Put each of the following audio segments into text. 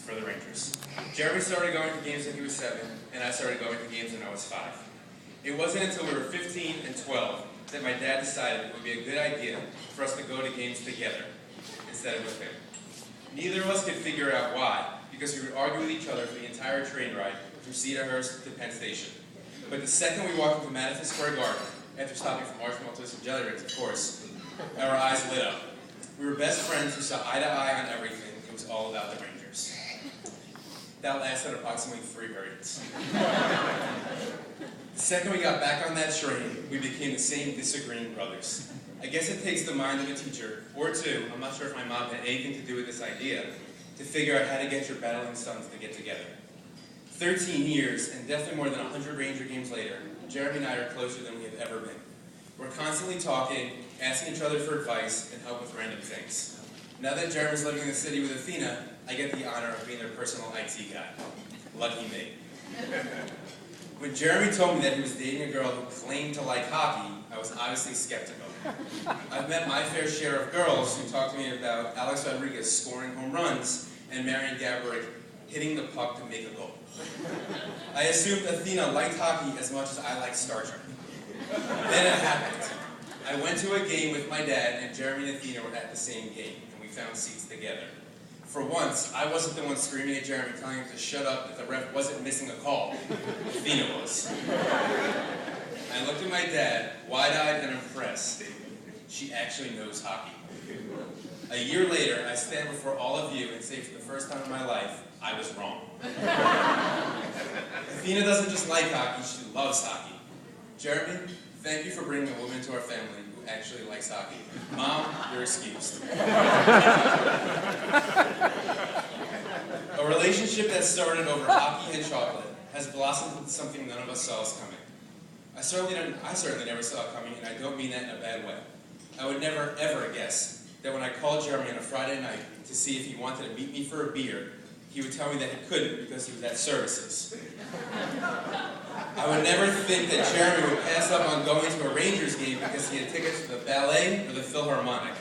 for the Rangers. Jeremy started going to games when he was 7, and I started going to games when I was 5. It wasn't until we were 15 and 12 that my dad decided it would be a good idea for us to go to games together instead of with him. Neither of us could figure out why, because we would argue with each other for the entire train ride from Cedarhurst to Penn Station. But the second we walked into Madison Square Garden, after stopping for marshmallow toast and jelly rings, of course, our eyes lit up. We were best friends who saw eye to eye on everything. It was all about the Rangers. That lasted approximately 3 periods. The second we got back on that train, we became the same disagreeing brothers. I guess it takes the mind of a teacher, or two, I'm not sure if my mom had anything to do with this idea, to figure out how to get your battling sons to get together. 13 years, and definitely more than 100 Ranger games later, Jeremy and I are closer than we have ever been. We're constantly talking, asking each other for advice, and help with random things. Now that Jeremy's living in the city with Athena, I get the honor of being their personal IT guy. Lucky me. When Jeremy told me that he was dating a girl who claimed to like hockey, I was obviously skeptical. I've met my fair share of girls who talk to me about Alex Rodriguez scoring home runs and Marian Gaborik hitting the puck to make a goal. I assumed Athena liked hockey as much as I liked Star Trek. Then it happened. I went to a game with my dad, and Jeremy and Athena were at the same game, and we found seats together. For once, I wasn't the one screaming at Jeremy, telling him to shut up that the ref wasn't missing a call. Athena was. I looked at my dad, wide-eyed and impressed. She actually knows hockey. A year later, I stand before all of you and say for the first time in my life, I was wrong. Athena doesn't just like hockey, she loves hockey. Jeremy, thank you for bringing a woman into our family who actually likes hockey. Mom, you're excused. A relationship that started over hockey and chocolate has blossomed into something none of us saw us coming. I certainly never saw it coming, and I don't mean that in a bad way. I would never, ever guess that when I called Jeremy on a Friday night to see if he wanted to meet me for a beer, he would tell me that he couldn't because he was at services. I would never think that Jeremy would pass up on going to a Rangers game because he had tickets to the ballet or the Philharmonic.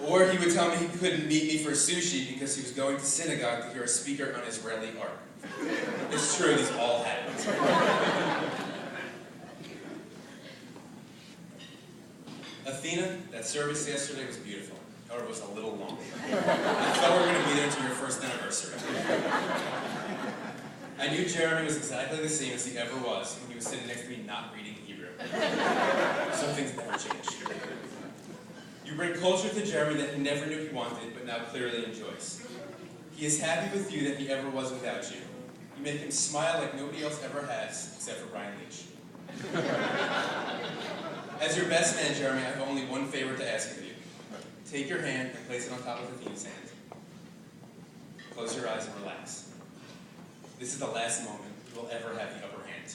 Or he would tell me he couldn't meet me for sushi because he was going to synagogue to hear a speaker on Israeli art. It's true, these all happened. Athena, that service yesterday was beautiful. However, it was a little long. I thought we were going to be there until your first anniversary. I knew Jeremy was exactly the same as he ever was when he was sitting next to me not reading Hebrew. Some things never change. You bring culture to Jeremy that he never knew he wanted, but now clearly enjoys. He is happy with you that he ever was without you. You make him smile like nobody else ever has, except for Brian Leach. As your best man, Jeremy, I have only one favor to ask of you. Take your hand and place it on top of Athena's hand. Close your eyes and relax. This is the last moment you will ever have the upper hand.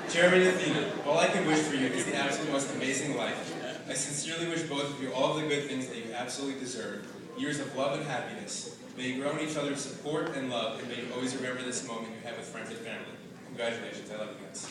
Jeremy and Athena, all I can wish for you is the absolute most amazing life. I sincerely wish both of you all of the good things that you absolutely deserve. Years of love and happiness. May you grow in each other's support and love, and may you always remember this moment you have with friends and family. Congratulations, I love you guys.